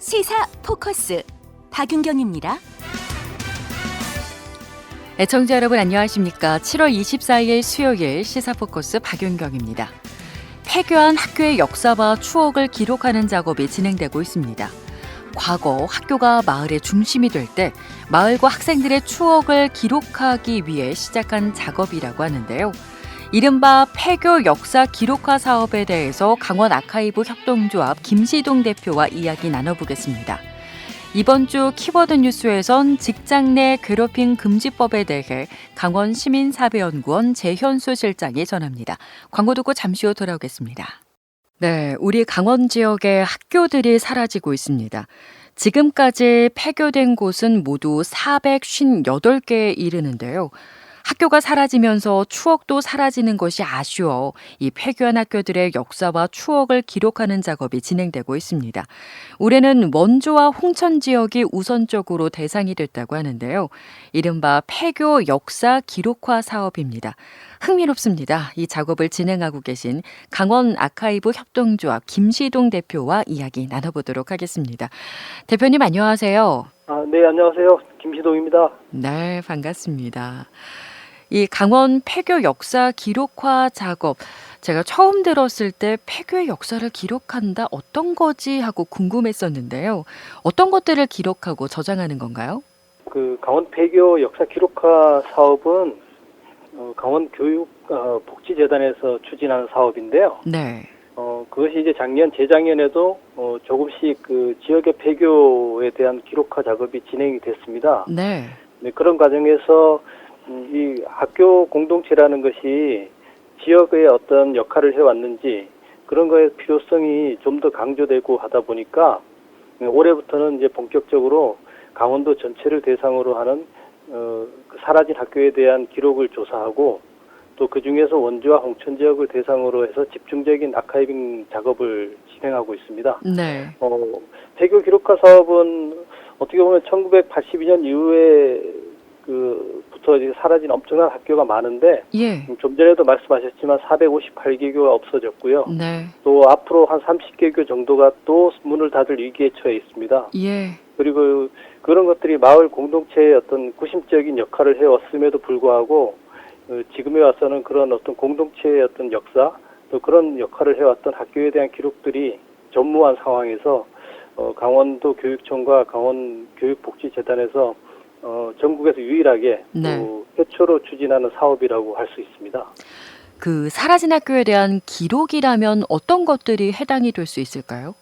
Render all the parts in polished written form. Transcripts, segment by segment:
시사 포커스 박윤경입니다. 애청자 여러분 안녕하십니까? 7월 24일 수요일 시사 포커스 박윤경입니다. 폐교한 학교의 역사와 추억을 기록하는 작업이 진행되고 있습니다. 과거 학교가 마을의 중심이 될 때 마을과 학생들의 추억을 기록하기 위해 시작한 작업이라고 하는데요. 이른바 폐교 역사 기록화 사업에 대해서 강원 아카이브 협동조합 김시동 대표와 이야기 나눠보겠습니다. 이번 주 키워드 뉴스에선 직장 내 괴롭힘 금지법에 대해 강원 시민사회연구원 재현수 실장이 전합니다. 광고 듣고 잠시 후 돌아오겠습니다. 네, 우리 강원 지역의 학교들이 사라지고 있습니다. 지금까지 폐교된 곳은 모두 458개에 이르는데요. 학교가 사라지면서 추억도 사라지는 것이 아쉬워 이 폐교한 학교들의 역사와 추억을 기록하는 작업이 진행되고 있습니다. 올해는 원주와 홍천 지역이 우선적으로 대상이 됐다고 하는데요. 이른바 폐교 역사 기록화 사업입니다. 흥미롭습니다. 이 작업을 진행하고 계신 강원 아카이브 협동조합 김시동 대표와 이야기 나눠보도록 하겠습니다. 대표님 안녕하세요. 네, 안녕하세요. 김시동입니다. 네, 반갑습니다. 이 강원 폐교 역사 기록화 작업, 제가 처음 들었을 때 폐교의 역사를 기록한다 어떤 거지 하고 궁금했었는데요. 어떤 것들을 기록하고 저장하는 건가요? 그 강원 폐교 역사 기록화 사업은 강원 교육 복지재단에서 추진하는 사업인데요. 네. 그것이 이제 재작년에도 조금씩 그 지역의 폐교에 대한 기록화 작업이 진행이 됐습니다. 네. 네, 그런 과정에서 이 학교 공동체라는 것이 지역의 어떤 역할을 해왔는지 그런 거의 필요성이 좀 더 강조되고 하다 보니까 올해부터는 이제 본격적으로 강원도 전체를 대상으로 하는 사라진 학교에 대한 기록을 조사하고 또 그 중에서 원주와 홍천 지역을 대상으로 해서 집중적인 아카이빙 작업을 진행하고 있습니다. 네. 폐교 기록화 사업은 어떻게 보면 1982년 이후에 부터 이제 사라진 엄청난 학교가 많은데 예. 좀 전에도 말씀하셨지만 458개교가 없어졌고요. 네. 또 앞으로 한 30개교 정도가 또 문을 닫을 위기에 처해 있습니다. 예. 그리고 그런 것들이 마을 공동체의 어떤 구심적인 역할을 해왔음에도 불구하고 지금에 와서는 그런 어떤 공동체의 어떤 역사 또 그런 역할을 해왔던 학교에 대한 기록들이 전무한 상황에서 강원도 교육청과 강원 교육복지재단에서 전국에서 유일하게 네. 또 최초로 추진하는 사업이라고 할 수 있습니다. 그 사라진 학교에 대한 기록이라면 어떤 것들이 해당이 될 수 있을까요?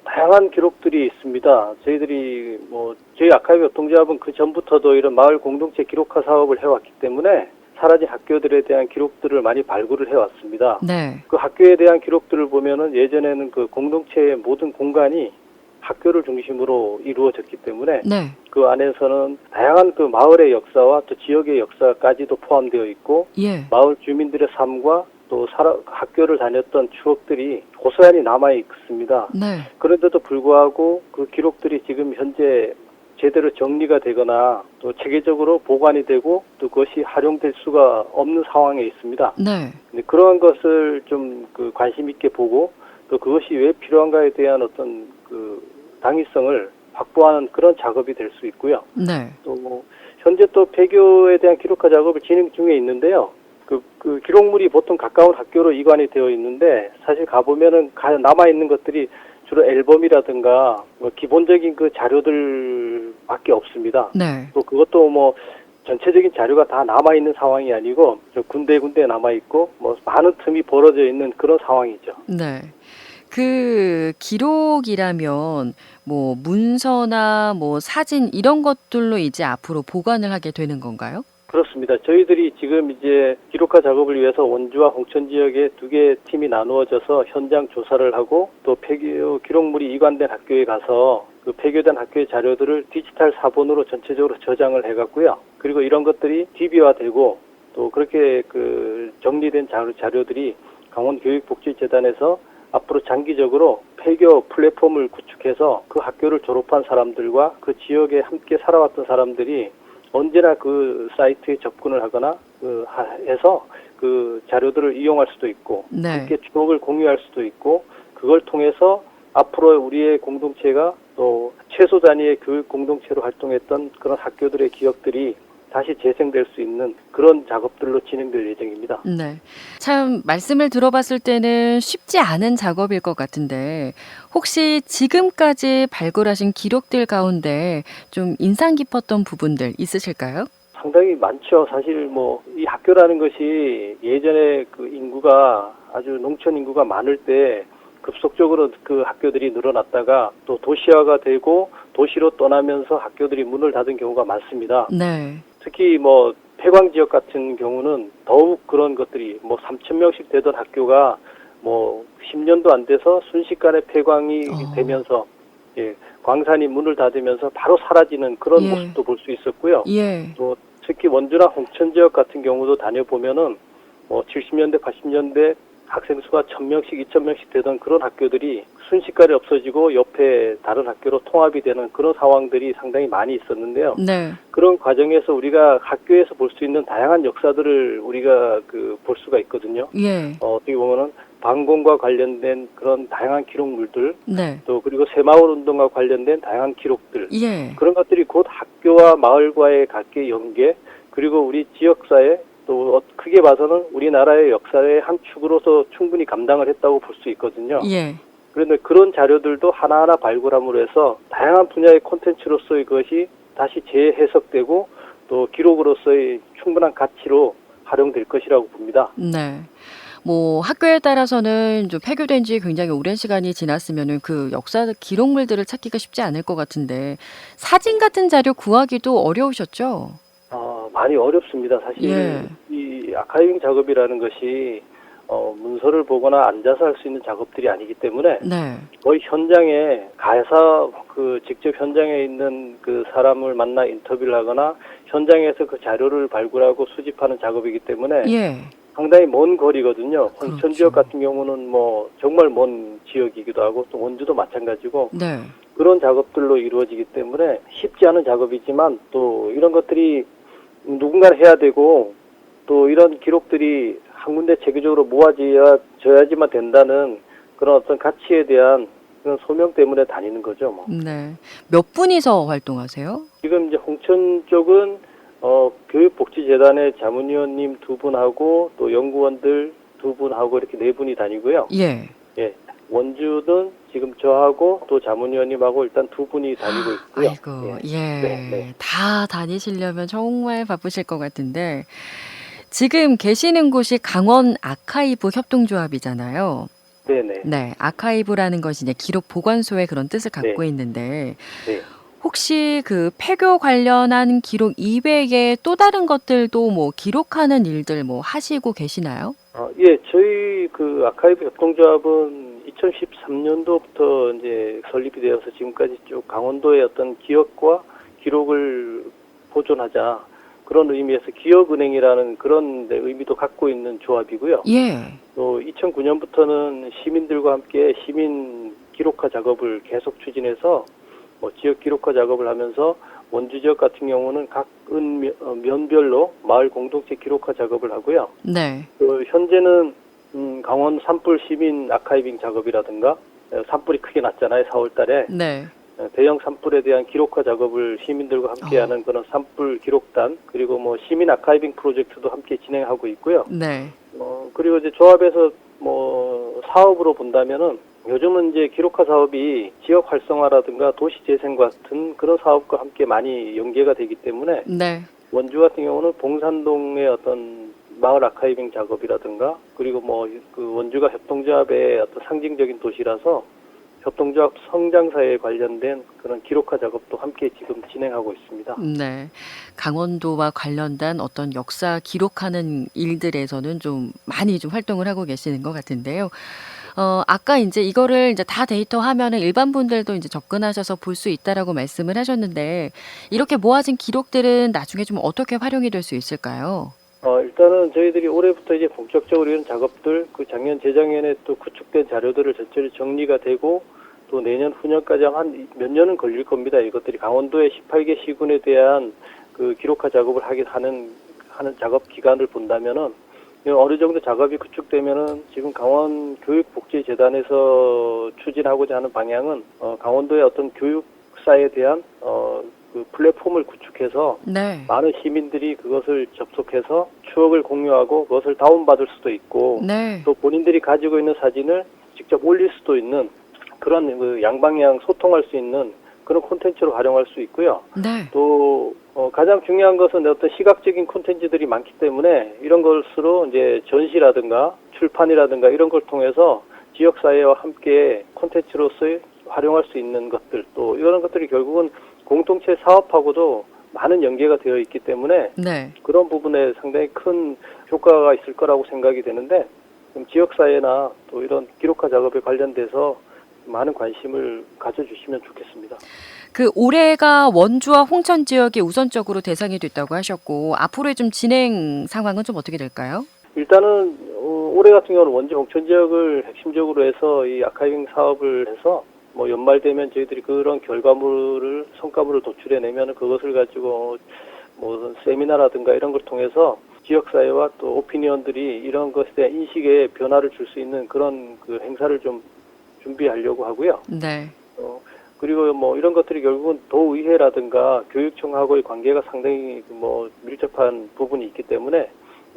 다양한 기록들이 있습니다. 저희 아카이브 협동조합은 그 전부터도 이런 마을 공동체 기록화 사업을 해왔기 때문에 사라진 학교들에 대한 기록들을 많이 발굴을 해왔습니다. 네. 그 학교에 대한 기록들을 보면은 예전에는 그 공동체의 모든 공간이 학교를 중심으로 이루어졌기 때문에 네. 그 안에서는 다양한 그 마을의 역사와 또 지역의 역사까지도 포함되어 있고 예. 마을 주민들의 삶과 또 학교를 다녔던 추억들이 고스란히 남아 있습니다. 네. 그런데도 불구하고 그 기록들이 지금 현재 제대로 정리가 되거나 또 체계적으로 보관이 되고 또 그것이 활용될 수가 없는 상황에 있습니다. 네. 근데 그러한 것을 좀 관심 있게 보고 또 그것이 왜 필요한가에 대한 어떤 당위성을 확보하는 그런 작업이 될 수 있고요. 네. 또 현재 또 폐교에 대한 기록화 작업을 진행 중에 있는데요. 그 기록물이 보통 가까운 학교로 이관이 되어 있는데 사실 가보면은 남아 있는 것들이 주로 앨범이라든가 기본적인 그 자료들밖에 없습니다. 네. 또 그것도 전체적인 자료가 다 남아 있는 상황이 아니고 군데군데 남아 있고 많은 틈이 벌어져 있는 그런 상황이죠. 네. 그 기록이라면 문서나 사진 이런 것들로 이제 앞으로 보관을 하게 되는 건가요? 그렇습니다. 저희들이 지금 이제 기록화 작업을 위해서 원주와 홍천 지역에 2개 팀이 나누어져서 현장 조사를 하고 또 폐교 기록물이 이관된 학교에 가서 그 폐교된 학교의 자료들을 디지털 사본으로 전체적으로 저장을 해갔고요. 그리고 이런 것들이 DB화되고 또 그렇게 정리된 자료들이 강원교육복지재단에서 앞으로 장기적으로 폐교 플랫폼을 구축해서 그 학교를 졸업한 사람들과 그 지역에 함께 살아왔던 사람들이 언제나 그 사이트에 접근을 하거나 해서 그 자료들을 이용할 수도 있고 네. 함께 추억을 공유할 수도 있고 그걸 통해서 앞으로 우리의 공동체가 또 최소 단위의 교육 공동체로 활동했던 그런 학교들의 기억들이 다시 재생될 수 있는 그런 작업들로 진행될 예정입니다. 네. 참 말씀을 들어봤을 때는 쉽지 않은 작업일 것 같은데 혹시 지금까지 발굴하신 기록들 가운데 좀 인상 깊었던 부분들 있으실까요? 상당히 많죠. 사실 뭐 이 학교라는 것이 예전에 그 인구가 아주 농촌 인구가 많을 때 급속적으로 그 학교들이 늘어났다가 또 도시화가 되고 도시로 떠나면서 학교들이 문을 닫은 경우가 많습니다. 네. 특히 뭐 폐광 지역 같은 경우는 더욱 그런 것들이 뭐 3,000명씩 되던 학교가 뭐 10년도 안 돼서 순식간에 폐광이 되면서 광산이 문을 닫으면서 바로 사라지는 그런 예. 모습도 볼 수 있었고요. 예. 또 특히 원주나 홍천 지역 같은 경우도 다녀보면은 뭐 70년대, 80년대 학생 수가 1,000명씩, 2,000명씩 되던 그런 학교들이 순식간에 없어지고 옆에 다른 학교로 통합이 되는 그런 상황들이 상당히 많이 있었는데요. 네. 그런 과정에서 우리가 학교에서 볼 수 있는 다양한 역사들을 우리가 볼 수가 있거든요. 예. 어떻게 보면은 방공과 관련된 그런 다양한 기록물들, 네. 또 그리고 새마을 운동과 관련된 다양한 기록들, 예. 그런 것들이 곧 학교와 마을과의 각계 연계, 그리고 우리 지역사회, 또 크게 봐서는 우리나라의 역사의 한 축으로서 충분히 감당을 했다고 볼 수 있거든요. 예. 그런데 그런 자료들도 하나하나 발굴함으로 해서 다양한 분야의 콘텐츠로서의 것이 다시 재해석되고 또 기록으로서의 충분한 가치로 활용될 것이라고 봅니다. 네. 뭐 학교에 따라서는 좀 폐교된 지 굉장히 오랜 시간이 지났으면은 그 역사 기록물들을 찾기가 쉽지 않을 것 같은데 사진 같은 자료 구하기도 어려우셨죠? 많이 어렵습니다. 사실 예. 이 아카이빙 작업이라는 것이 문서를 보거나 앉아서 할 수 있는 작업들이 아니기 때문에 네. 거의 현장에 가서 직접 현장에 있는 그 사람을 만나 인터뷰를 하거나 현장에서 그 자료를 발굴하고 수집하는 작업이기 때문에 예. 상당히 먼 거리거든요. 홍천 그렇죠. 지역 같은 경우는 뭐 정말 먼 지역이기도 하고 또 원주도 마찬가지고 네. 그런 작업들로 이루어지기 때문에 쉽지 않은 작업이지만 또 이런 것들이 누군가 해야 되고 또 이런 기록들이 한 군데 체계적으로 모아져야지만 된다는 그런 어떤 가치에 대한 그런 소명 때문에 다니는 거죠. 뭐. 네. 몇 분이서 활동하세요? 지금 이제 홍천 쪽은 교육복지재단의 자문위원님 2분하고 또 연구원들 2분하고 이렇게 4분이 다니고요. 예. 예. 원주는 지금 저하고 또 자문위원님하고 일단 2분이 다니고 있고요. 아이고, 예. 네. 다 다니시려면 정말 바쁘실 것 같은데 지금 계시는 곳이 강원 아카이브 협동조합이잖아요. 네네. 네, 아카이브라는 것이 이제 기록 보관소의 그런 뜻을 갖고 네. 있는데 네. 혹시 그 폐교 관련한 기록 이외에 또 다른 것들도 뭐 기록하는 일들 뭐 하시고 계시나요? 예, 저희 그 아카이브 협동조합은 2013년도부터 이제 설립이 되어서 지금까지 쭉 강원도의 어떤 기억과 기록을 보존하자 그런 의미에서 기억은행이라는 그런 의미도 갖고 있는 조합이고요. 예. 또 2009년부터는 시민들과 함께 시민 기록화 작업을 계속 추진해서 뭐 지역 기록화 작업을 하면서 원주 지역 같은 경우는 각 면별로 마을 공동체 기록화 작업을 하고요. 네. 현재는 강원 산불 시민 아카이빙 작업이라든가 산불이 크게 났잖아요. 4월 달에. 네. 대형 산불에 대한 기록화 작업을 시민들과 함께하는 그런 산불 기록단 그리고 뭐 시민 아카이빙 프로젝트도 함께 진행하고 있고요. 네. 그리고 이제 조합에서 뭐 사업으로 본다면은 요즘은 이제 기록화 사업이 지역 활성화라든가 도시 재생 같은 그런 사업과 함께 많이 연계가 되기 때문에 네. 원주 같은 경우는 봉산동의 어떤 마을 아카이빙 작업이라든가 그리고 뭐 그 원주가 협동조합의 어떤 상징적인 도시라서 협동조합 성장사에 관련된 그런 기록화 작업도 함께 지금 진행하고 있습니다. 네. 강원도와 관련된 어떤 역사 기록하는 일들에서는 좀 많이 좀 활동을 하고 계시는 것 같은데요. 아까 이제 이거를 이제 다 데이터화하면은 일반 분들도 이제 접근하셔서 볼 수 있다라고 말씀을 하셨는데 이렇게 모아진 기록들은 나중에 좀 어떻게 활용이 될 수 있을까요? 일단은 저희들이 올해부터 이제 본격적으로 이런 작업들, 그 작년 재작년에 또 구축된 자료들을 전체를 정리가 되고 또 내년 후년까지 한 몇 년은 걸릴 겁니다. 이것들이 강원도의 18개 시군에 대한 그 기록화 작업을 하는 작업 기간을 본다면은 어느 정도 작업이 구축되면은 지금 강원교육복지재단에서 추진하고자 하는 방향은 강원도의 어떤 교육사에 대한 그 플랫폼을 구축해서 네. 많은 시민들이 그것을 접속해서 추억을 공유하고 그것을 다운받을 수도 있고 네. 또 본인들이 가지고 있는 사진을 직접 올릴 수도 있는 그런 그 양방향 소통할 수 있는 그런 콘텐츠로 활용할 수 있고요. 네. 또 가장 중요한 것은 어떤 시각적인 콘텐츠들이 많기 때문에 이런 것으로 이제 전시라든가 출판이라든가 이런 걸 통해서 지역 사회와 함께 콘텐츠로서 활용할 수 있는 것들 또 이런 것들이 결국은 공동체 사업하고도 많은 연계가 되어 있기 때문에 네. 그런 부분에 상당히 큰 효과가 있을 거라고 생각이 되는데 지역 사회나 또 이런 기록화 작업에 관련돼서 많은 관심을 가져주시면 좋겠습니다. 그 올해가 원주와 홍천 지역이 우선적으로 대상이 됐다고 하셨고 앞으로의 좀 진행 상황은 좀 어떻게 될까요? 일단은 올해 같은 경우는 원주 홍천 지역을 핵심적으로 해서 이 아카이빙 사업을 해서 뭐 연말 되면 저희들이 그런 성과물을 도출해내면 그것을 가지고 뭐 세미나라든가 이런 걸 통해서 지역사회와 또 오피니언들이 이런 것에 대한 인식에 변화를 줄 수 있는 그런 그 행사를 좀 준비하려고 하고요. 네. 그리고 뭐 이런 것들이 결국은 도의회라든가 교육청하고의 관계가 상당히 뭐 밀접한 부분이 있기 때문에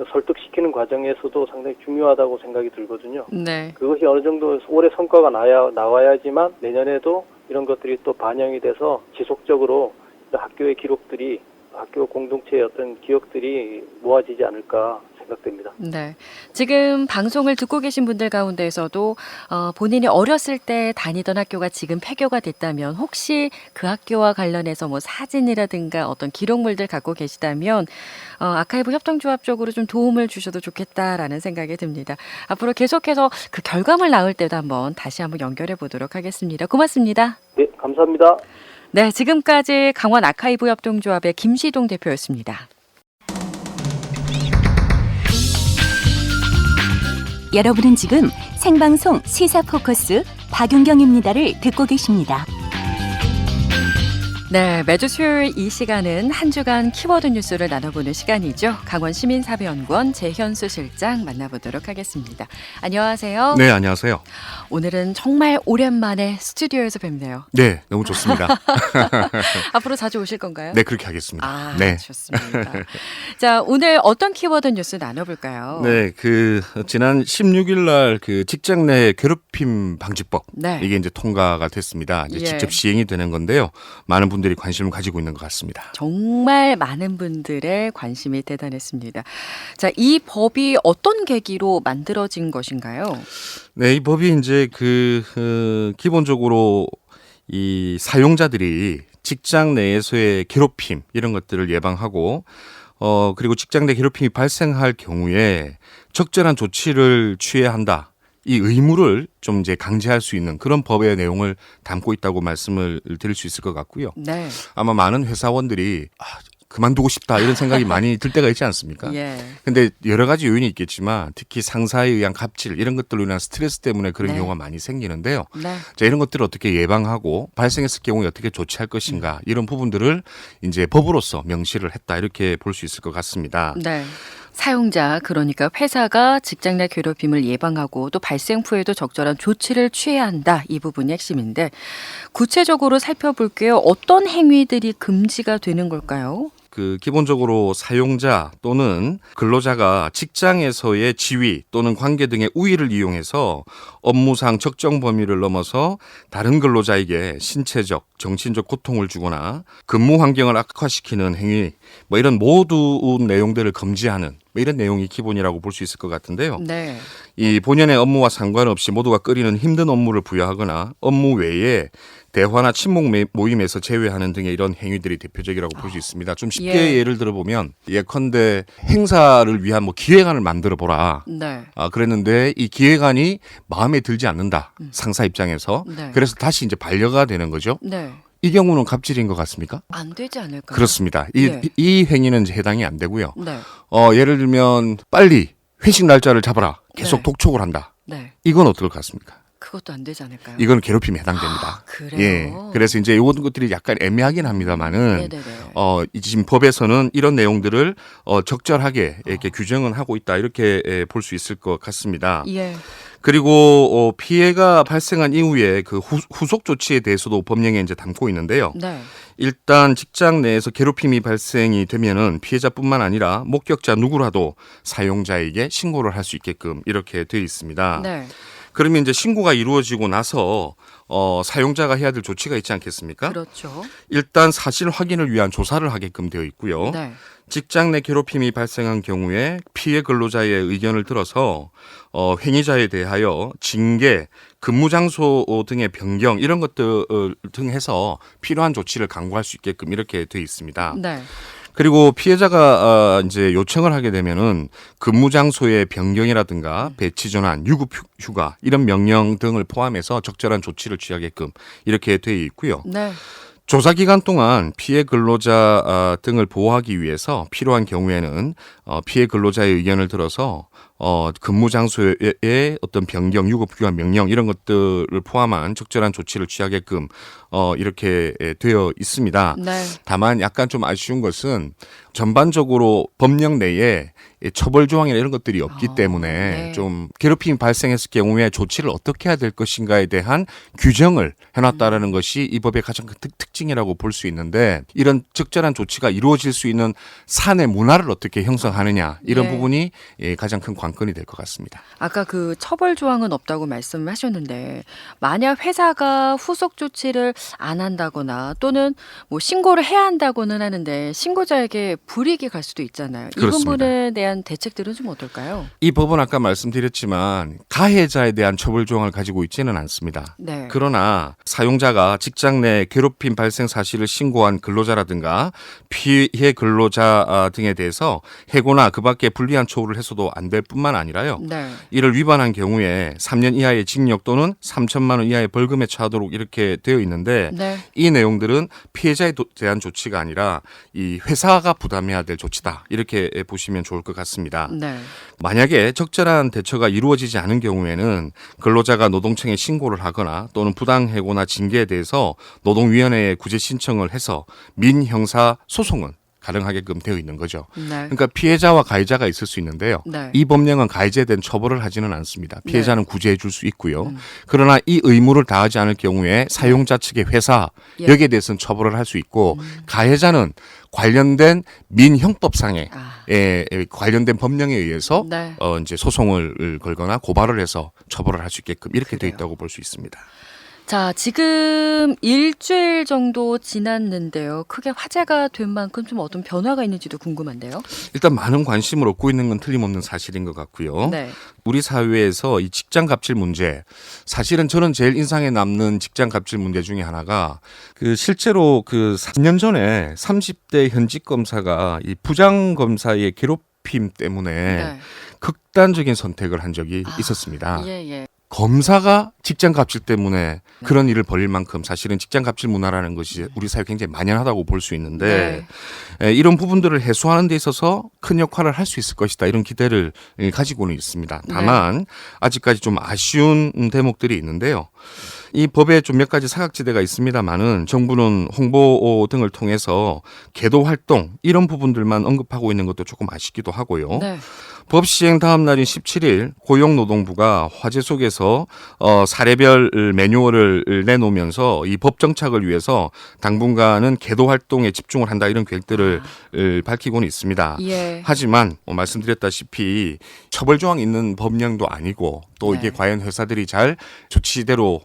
설득시키는 과정에서도 상당히 중요하다고 생각이 들거든요. 네. 그것이 어느 정도 올해 성과가 나와야지만 내년에도 이런 것들이 또 반영이 돼서 지속적으로 학교의 기록들이 학교 공동체의 어떤 기억들이 모아지지 않을까 생각됩니다. 네. 지금 방송을 듣고 계신 분들 가운데에서도 본인이 어렸을 때 다니던 학교가 지금 폐교가 됐다면 혹시 그 학교와 관련해서 뭐 사진이라든가 어떤 기록물들 갖고 계시다면 아카이브 협동조합 쪽으로 좀 도움을 주셔도 좋겠다라는 생각이 듭니다. 앞으로 계속해서 그 결과물 나올 때도 다시 한번 연결해 보도록 하겠습니다. 고맙습니다. 네, 감사합니다. 네, 지금까지 강원 아카이브 협동조합의 김시동 대표였습니다. 여러분은 지금 생방송 시사 포커스 박윤경입니다를 듣고 계십니다. 네, 매주 수요일 이 시간은 한 주간 키워드 뉴스를 나눠보는 시간이죠. 강원 시민사회연구원 재현수 실장 만나보도록 하겠습니다. 안녕하세요. 네, 안녕하세요. 오늘은 정말 오랜만에 스튜디오에서 뵙네요. 네, 너무 좋습니다. 앞으로 자주 오실 건가요? 네, 그렇게 하겠습니다. 아, 네. 좋습니다. 자, 오늘 어떤 키워드 뉴스 나눠볼까요? 네, 지난 16일 날 직장 내 괴롭힘 방지법 네. 이게 이제 통과가 됐습니다. 이제 예. 직접 시행이 되는 건데요. 많은 분들이 관심을 가지고 있는 것 같습니다. 정말 많은 분들의 관심이 대단했습니다. 자, 이 법이 어떤 계기로 만들어진 것인가요? 네, 이 법이 이제 기본적으로 이 사용자들이 직장 내에서의 괴롭힘 이런 것들을 예방하고 그리고 직장 내 괴롭힘이 발생할 경우에 적절한 조치를 취해야 한다. 이 의무를 좀 이제 강제할 수 있는 그런 법의 내용을 담고 있다고 말씀을 드릴 수 있을 것 같고요. 네. 아마 많은 회사원들이 그만두고 싶다 이런 생각이 많이 들 때가 있지 않습니까? 예. 근데 여러 가지 요인이 있겠지만 특히 상사에 의한 갑질 이런 것들로 인한 스트레스 때문에 그런 네. 경우가 많이 생기는데요. 네. 자, 이런 것들을 어떻게 예방하고 발생했을 경우에 어떻게 조치할 것인가 이런 부분들을 이제 법으로서 명시를 했다 이렇게 볼 수 있을 것 같습니다. 네. 사용자, 그러니까 회사가 직장 내 괴롭힘을 예방하고 또 발생 후에도 적절한 조치를 취해야 한다. 이 부분이 핵심인데 구체적으로 살펴볼게요. 어떤 행위들이 금지가 되는 걸까요? 기본적으로 사용자 또는 근로자가 직장에서의 지위 또는 관계 등의 우위를 이용해서 업무상 적정 범위를 넘어서 다른 근로자에게 신체적, 정신적 고통을 주거나 근무 환경을 악화시키는 행위, 뭐 이런 모든 내용들을 금지하는 이런 내용이 기본이라고 볼 수 있을 것 같은데요. 네. 이 본연의 업무와 상관없이 모두가 끌이는 힘든 업무를 부여하거나 업무 외에 대화나 친목 모임에서 제외하는 등의 이런 행위들이 대표적이라고 볼 수 있습니다. 좀 쉽게 예를 들어보면 예컨대 행사를 위한 기획안을 만들어 보라. 네. 그랬는데 이 기획안이 마음에 들지 않는다. 상사 입장에서. 네. 그래서 다시 이제 반려가 되는 거죠. 네. 이 경우는 갑질인 것 같습니까? 안 되지 않을까요? 그렇습니다. 예. 이 행위는 이제 해당이 안 되고요. 네. 예를 들면 빨리 회식 날짜를 잡아라. 계속 네. 독촉을 한다. 네. 이건 어떨 것 같습니까? 그것도 안 되지 않을까요? 이건 괴롭힘에 해당됩니다. 그래요. 예. 그래서 이제 이런 것들이 약간 애매하긴 합니다만은 네네네. 이 지금 법에서는 이런 내용들을 적절하게 이렇게 규정은 하고 있다 이렇게 볼 수 있을 것 같습니다. 예. 그리고 피해가 발생한 이후에 그 후속 조치에 대해서도 법령에 이제 담고 있는데요. 네. 일단 직장 내에서 괴롭힘이 발생이 되면은 피해자뿐만 아니라 목격자 누구라도 사용자에게 신고를 할 수 있게끔 이렇게 되어 있습니다. 네. 그러면 이제 신고가 이루어지고 나서 사용자가 해야 될 조치가 있지 않겠습니까? 그렇죠. 일단 사실 확인을 위한 조사를 하게끔 되어 있고요. 네. 직장 내 괴롭힘이 발생한 경우에 피해 근로자의 의견을 들어서 행위자에 대하여 징계, 근무 장소 등의 변경 이런 것들 등 해서 필요한 조치를 강구할 수 있게끔 이렇게 되어 있습니다. 네. 그리고 피해자가 이제 요청을 하게 되면은 근무 장소의 변경이라든가 배치 전환, 유급 휴가 이런 명령 등을 포함해서 적절한 조치를 취하게끔 이렇게 되어 있고요. 네. 조사 조사 기간 동안 피해 근로자 등을 보호하기 위해서 필요한 경우에는 피해 근로자의 의견을 들어서 근무 장소의 어떤 변경, 유급 휴가 명령 이런 것들을 포함한 적절한 조치를 취하게끔 이렇게 되어 있습니다. 네. 다만 약간 좀 아쉬운 것은 전반적으로 법령 내에 처벌 조항이나 이런 것들이 없기 때문에 네. 좀 괴롭힘이 발생했을 경우에 조치를 어떻게 해야 될 것인가에 대한 규정을 해놨다라는 것이 이 법의 가장 큰 특징이라고 볼 수 있는데 이런 적절한 조치가 이루어질 수 있는 사내 문화를 어떻게 형성하느냐 이런 네. 부분이 가장 큰 관건이 될 것 같습니다. 아까 그 처벌 조항은 없다고 말씀하셨는데 만약 회사가 후속 조치를 안 한다거나 또는 뭐 신고를 해야 한다고는 하는데 신고자에게 불이익이 갈 수도 있잖아요. 이 그렇습니다. 부분에 대한 대책들은 좀 어떨까요? 이 법은 아까 말씀드렸지만 가해자에 대한 처벌 조항을 가지고 있지는 않습니다. 네. 그러나 사용자가 직장 내 괴롭힘 발생 사실을 신고한 근로자라든가 피해 근로자 등에 대해서 해고나 그 밖에 불리한 처우를 해서도 안 될 뿐만 아니라요. 네. 이를 위반한 경우에 3년 이하의 징역 또는 3천만 원 이하의 벌금에 처하도록 이렇게 되어 있는데 네. 이 내용들은 피해자에 대한 조치가 아니라 이 회사가 부담해야 될 조치다. 이렇게 보시면 좋을 것 같습니다. 네. 만약에 적절한 대처가 이루어지지 않은 경우에는 근로자가 노동청에 신고를 하거나 또는 부당해고나 징계에 대해서 노동위원회에 구제 신청을 해서 민형사 소송은 가능하게끔 되어 있는 거죠. 네. 그러니까 피해자와 가해자가 있을 수 있는데요. 네. 이 법령은 가해자에 대한 처벌을 하지는 않습니다. 피해자는 구제해 줄 수 있고요. 음. 그러나 이 의무를 다하지 않을 경우에 사용자 측의 회사 예. 여기에 대해서는 처벌을 할 수 있고 가해자는 관련된 민형법상의 아. 관련된 법령에 의해서 네. 이제 소송을 걸거나 고발을 해서 처벌을 할 수 있게끔 이렇게 되어 그래요. 있다고 볼 수 있습니다. 자, 지금 일주일 정도 지났는데요. 크게 화제가 된 만큼 좀 어떤 변화가 있는지도 궁금한데요. 일단 많은 관심을 얻고 있는 건 틀림없는 사실인 것 같고요. 네. 우리 사회에서 이 직장 갑질 문제, 사실은 저는 제일 인상에 남는 직장 갑질 문제 중에 하나가 그 실제로 그 3년 전에 30대 현직 검사가 이 부장 검사의 괴롭힘 때문에 네. 극단적인 선택을 한 적이 있었습니다. 예, 예. 검사가 직장 갑질 때문에 그런 일을 벌일 만큼 사실은 직장 갑질 문화라는 것이 우리 사회에 굉장히 만연하다고 볼 수 있는데 이런 부분들을 해소하는 데 있어서 큰 역할을 할 수 있을 것이다 이런 기대를 가지고는 있습니다. 다만 아직까지 좀 아쉬운 대목들이 있는데요. 이 법에 좀 몇 가지 사각지대가 있습니다만은 정부는 홍보 등을 통해서 계도 활동 이런 부분들만 언급하고 있는 것도 조금 아쉽기도 하고요. 네. 법 시행 다음 날인 17일 고용노동부가 화제 속에서 사례별 매뉴얼을 내놓으면서 이 법 정착을 위해서 당분간은 계도 활동에 집중을 한다 이런 계획들을 밝히고는 있습니다. 예. 하지만 말씀드렸다시피 처벌 조항이 있는 법령도 아니고 또 이게 네. 과연 회사들이 잘 조치대로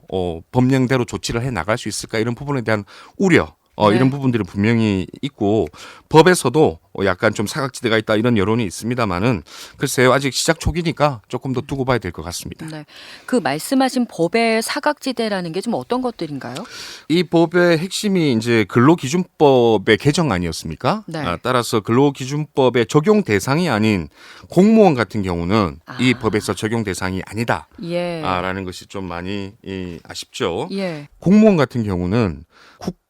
법령대로 조치를 해 나갈 수 있을까 이런 부분에 대한 우려 네. 이런 부분들이 분명히 있고 법에서도 약간 좀 사각지대가 있다 이런 여론이 있습니다만은 글쎄요 아직 시작 초기니까 조금 더 두고 봐야 될 것 같습니다. 네. 그 말씀하신 법의 사각지대라는 게 좀 어떤 것들인가요? 이 법의 핵심이 이제 근로기준법의 개정 아니었습니까? 네. 따라서 근로기준법의 적용 대상이 아닌 공무원 같은 경우는 이 법에서 적용 대상이 아니다. 예. 라는 것이 좀 많이 아쉽죠. 예. 공무원 같은 경우는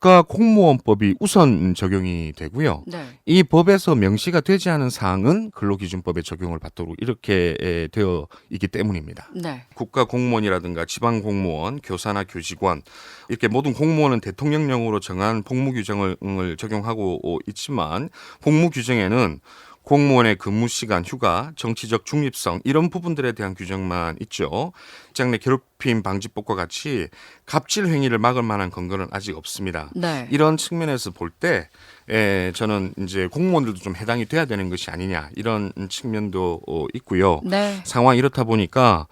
국가공무원법이 우선 적용이 되고요. 네. 이 법에서 명시가 되지 않은 사항은 근로기준법에 적용을 받도록 이렇게 되어 있기 때문입니다. 네. 국가공무원이라든가 지방공무원, 교사나 교직원 이렇게 모든 공무원은 대통령령으로 정한 복무규정을 적용하고 있지만 복무규정에는 공무원의 근무 시간, 휴가, 정치적 중립성 이런 부분들에 대한 규정만 있죠. 직장 내 괴롭힘 방지법과 같이 갑질 행위를 막을 만한 근거는 아직 없습니다. 네. 이런 측면에서 볼 때 저는 이제 공무원들도 좀 해당이 돼야 되는 것이 아니냐 이런 측면도 있고요. 네. 상황이 이렇다 보니까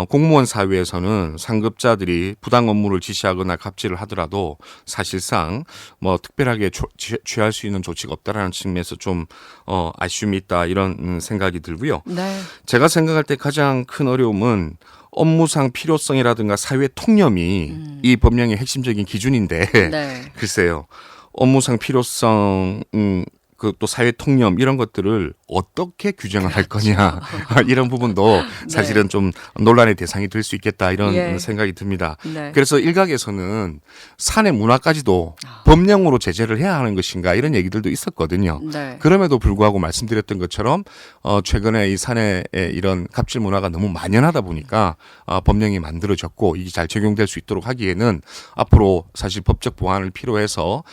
공무원 사회에서는 상급자들이 부당 업무를 지시하거나 갑질을 하더라도 사실상 뭐 특별하게 취할 수 있는 조치가 없다라는 측면에서 좀 아쉬움이 있다 이런 생각이 들고요. 네. 제가 생각할 때 가장 큰 어려움은 업무상 필요성이라든가 사회 통념이 이 법령의 핵심적인 기준인데 네. 글쎄요. 업무상 필요성 또 사회 통념 이런 것들을 어떻게 규정을 할 거냐 이런 부분도 사실은 좀 논란의 대상이 될 수 있겠다 이런 예. 생각이 듭니다. 네. 그래서 일각에서는 사내 문화까지도 법령으로 제재를 해야 하는 것인가 이런 얘기들도 있었거든요. 네. 그럼에도 불구하고 말씀드렸던 것처럼 최근에 이 사내의 이런 갑질 문화가 너무 만연하다 보니까 법령이 만들어졌고 이게 잘 적용될 수 있도록 하기에는 앞으로 사실 법적 보완을 필요해서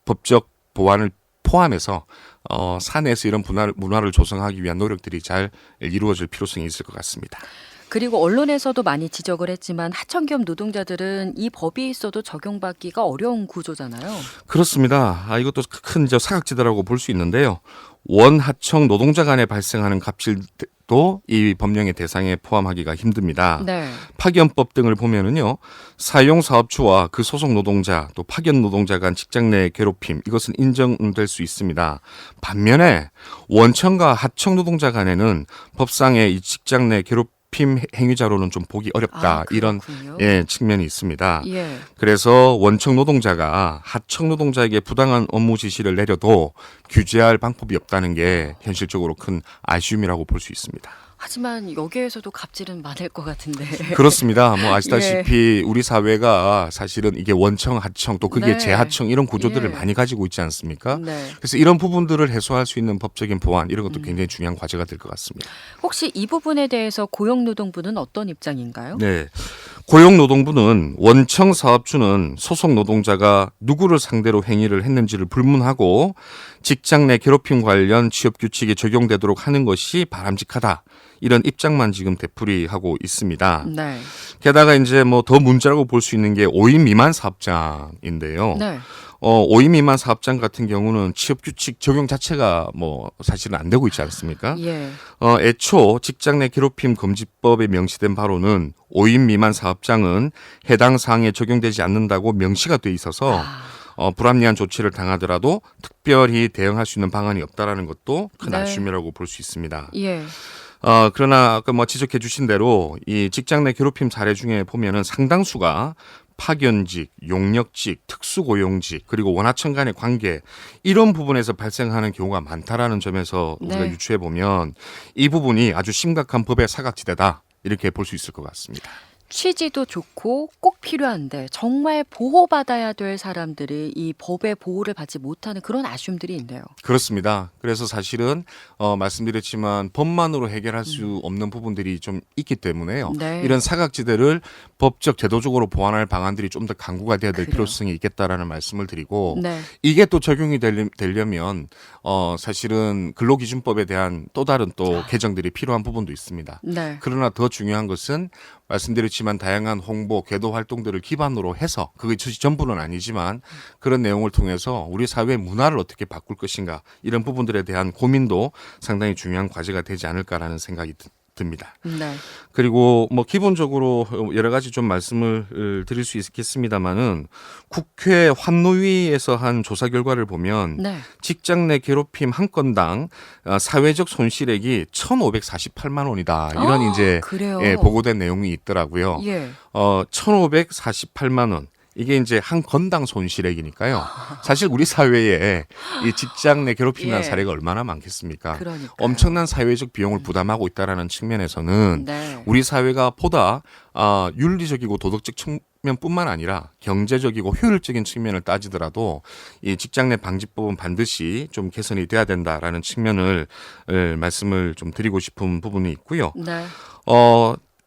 법적 보완을 포함해서 사내에서 이런 문화를 조성하기 위한 노력들이 잘 이루어질 필요성이 있을 것 같습니다. 그리고 언론에서도 많이 지적을 했지만 하청기업 노동자들은 이 법이 있어도 적용받기가 어려운 구조잖아요. 그렇습니다. 이것도 큰 사각지대라고 볼 수 있는데요. 원하청 노동자 간에 발생하는 갑질도 이 법령의 대상에 포함하기가 힘듭니다. 네. 파견법 등을 보면은요, 사용사업주와 그 소속 노동자 또 파견 노동자 간 직장 내 괴롭힘 이것은 인정될 수 있습니다. 반면에 원청과 하청 노동자 간에는 법상의 이 직장 내 괴롭힘 행위자로는 좀 보기 어렵다 이런 측면이 있습니다. 예. 그래서 원청 노동자가 하청 노동자에게 부당한 업무 지시를 내려도 규제할 방법이 없다는 게 현실적으로 큰 아쉬움이라고 볼 수 있습니다. 하지만 여기에서도 갑질은 많을 것 같은데. 그렇습니다. 뭐 아시다시피 우리 사회가 사실은 이게 원청, 하청 또 그게 재하청 이런 구조들을 많이 가지고 있지 않습니까? 네. 그래서 이런 부분들을 해소할 수 있는 법적인 보완 이런 것도 굉장히 중요한 과제가 될 것 같습니다. 혹시 이 부분에 대해서 고용노동부는 어떤 입장인가요? 네. 고용노동부는 원청 사업주는 소속 노동자가 누구를 상대로 행위를 했는지를 불문하고 직장 내 괴롭힘 관련 취업 규칙이 적용되도록 하는 것이 바람직하다. 이런 입장만 지금 되풀이하고 있습니다. 네. 게다가 이제 뭐 더 문제라고 볼 수 있는 게 5인 미만 사업장인데요. 네. 5인 미만 사업장 같은 경우는 취업 규칙 적용 자체가 뭐 사실은 안 되고 있지 않습니까? 예. 애초 직장 내 괴롭힘 금지법에 명시된 바로는 5인 미만 사업장은 해당 사항에 적용되지 않는다고 명시가 돼 있어서 불합리한 조치를 당하더라도 특별히 대응할 수 있는 방안이 없다라는 것도 큰 아쉬움이라고 볼 수 있습니다. 예. 그러나 아까 뭐 지적해 주신 대로 이 직장 내 괴롭힘 사례 중에 보면은 상당수가 파견직, 용역직, 특수고용직 그리고 원하청 간의 관계 이런 부분에서 발생하는 경우가 많다라는 점에서 우리가 유추해 보면 이 부분이 아주 심각한 법의 사각지대다 이렇게 볼 수 있을 것 같습니다. 취지도 좋고 꼭 필요한데 정말 보호받아야 될 사람들이 이 법의 보호를 받지 못하는 그런 아쉬움들이 있네요. 그렇습니다. 그래서 사실은 말씀드렸지만 법만으로 해결할 수 없는 부분들이 좀 있기 때문에요. 네. 이런 사각지대를 법적 제도적으로 보완할 방안들이 좀 더 강구가 돼야 될 필요성이 있겠다라는 말씀을 드리고 네. 이게 또 적용이 되려면 사실은 근로기준법에 대한 또 다른 또 개정들이 필요한 부분도 있습니다. 네. 그러나 더 중요한 것은 말씀드렸지만 다양한 홍보, 계도 활동들을 기반으로 해서 그게 전부는 아니지만 그런 내용을 통해서 우리 사회의 문화를 어떻게 바꿀 것인가 이런 부분들에 대한 고민도 상당히 중요한 과제가 되지 않을까라는 생각이 듭니다. 네. 그리고 뭐 기본적으로 여러 가지 좀 말씀을 드릴 수 있겠습니다만은 국회 환노위에서 한 조사 결과를 보면 직장 내 괴롭힘 한 건당 사회적 손실액이 1,548만 원이다. 이런 이제 보고된 내용이 있더라고요. 1,548만 원. 이게 이제 한 건당 손실액이니까요. 사실 우리 사회에 이 직장 내 괴롭힘이라는 사례가 얼마나 많겠습니까? 그러니까요. 엄청난 사회적 비용을 부담하고 있다라는 측면에서는 우리 사회가 보다 윤리적이고 도덕적 면뿐만 아니라 경제적이고 효율적인 측면을 따지더라도 이 직장 내 방지법은 반드시 좀 개선이 돼야 된다라는 측면을 말씀을 좀 드리고 싶은 부분이 있고요. 네.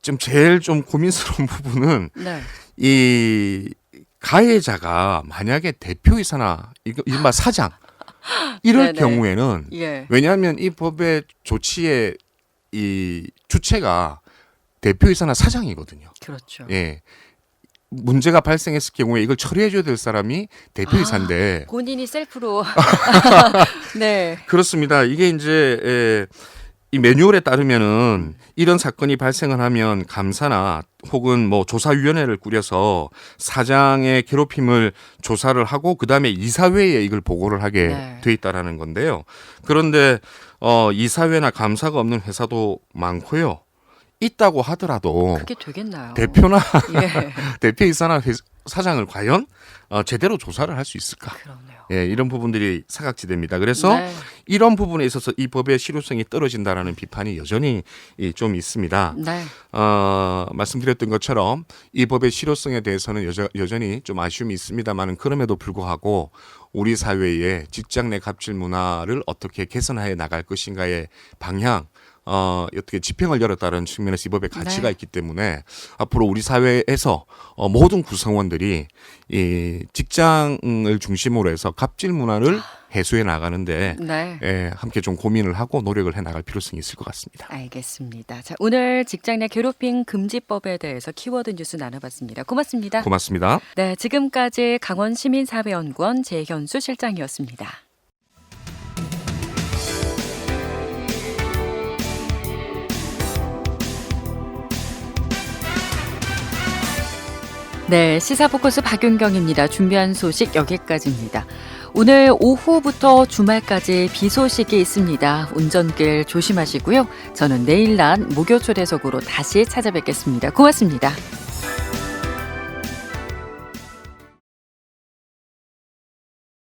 지금 제일 좀 고민스러운 부분은 네. 이 가해자가 만약에 대표이사나 이른바 사장 이럴 네네. 경우에는 예. 왜냐하면 이 법의 조치의 이 주체가 대표이사나 사장이거든요. 그렇죠. 예. 문제가 발생했을 경우에 이걸 처리해줘야 될 사람이 대표이사인데 본인이 셀프로. 네. 그렇습니다. 이게 이제 이 매뉴얼에 따르면은 이런 사건이 발생을 하면 감사나 혹은 뭐 조사위원회를 꾸려서 사장의 괴롭힘을 조사를 하고 그다음에 이사회에 이걸 보고를 하게 네. 돼 있다라는 건데요. 그런데 이사회나 감사가 없는 회사도 많고요. 있다고 하더라도 그게 되겠나요? 대표나 예. 대표이사나 사장을 과연 제대로 조사를 할 수 있을까? 그러네요. 예, 이런 부분들이 사각지대입니다. 그래서 네. 이런 부분에 있어서 이 법의 실효성이 떨어진다라는 비판이 여전히 좀 있습니다. 네. 말씀드렸던 것처럼 이 법의 실효성에 대해서는 여전히 좀 아쉬움이 있습니다만은 그럼에도 불구하고 우리 사회의 직장 내 갑질 문화를 어떻게 개선해 나갈 것인가의 방향 어떻게 지평을 열었다는 측면에서 이 법의 가치가 네. 있기 때문에 앞으로 우리 사회에서 모든 구성원들이 이 직장을 중심으로 해서 갑질 문화를 해소해 나가는데 네. 함께 좀 고민을 하고 노력을 해 나갈 필요성이 있을 것 같습니다. 알겠습니다. 자, 오늘 직장 내 괴롭힘 금지법에 대해서 키워드 뉴스 나눠봤습니다. 고맙습니다. 고맙습니다. 네, 지금까지 강원시민사회연구원 재현수 실장이었습니다. 네, 시사포커스 박윤경입니다. 준비한 소식 여기까지입니다. 오늘 오후부터 주말까지 비 소식이 있습니다. 운전길 조심하시고요. 저는 내일 낮 목요 초대석으로 다시 찾아뵙겠습니다. 고맙습니다.